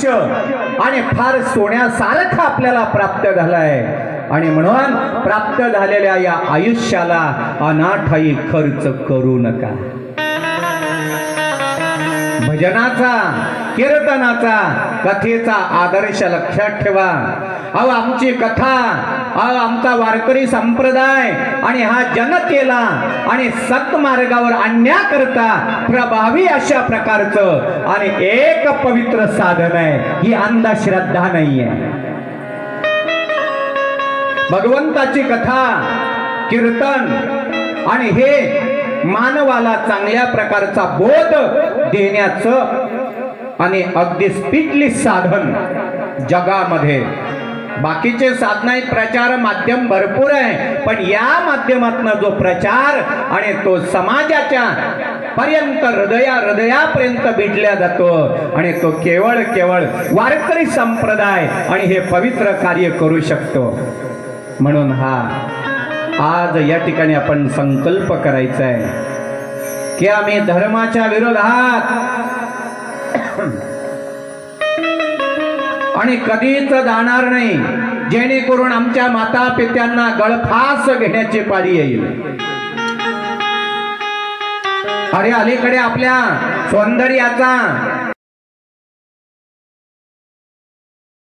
आणि फार सोन्यासारखा आपल्याला प्राप्त झालाय आणि म्हणून प्राप्त झालेल्या या आयुष्याला अनाठाई खर्च करू नका। भजनाचा, कीर्तनाचा, कथेचा आदर्श लक्षात ठेवा। अहो आमची कथा, अहो आमचा वारकरी संप्रदाय आणि हा जनतेला आणि सत्मार्गावर आणण्याकरता प्रभावी अशा प्रकारचं आणि एक पवित्र साधन आहे, ही अंधश्रद्धा नाहीये। भगवंताची कथा, कीर्तन आणि हे मानवाला चांगल्या प्रकारचा बोध देण्याचं आणि अगदी स्पीडली साधन जगामध्ये। बाकीचे साधन आहेत, प्रचार माध्यम भरपूर आहे, पण या माध्यमातून जो प्रचार आणि तो समाजाच्या पर्यंत हृदयापर्यंत भिडल्या जातो आणि तो केवळ वारकरी संप्रदाय आणि हे पवित्र कार्य करू शकतो। म्हणून हा आज या ठिकाणी आपण संकल्प करायचा आहे की आम्ही धर्माच्या विरोधात आणि कधीच जाणार नाही, जेणेकरून आमच्या माता पित्यांना गळफास घेण्याची पाळी येईल। अरे अलीकडे आपल्या सौंदर्याचा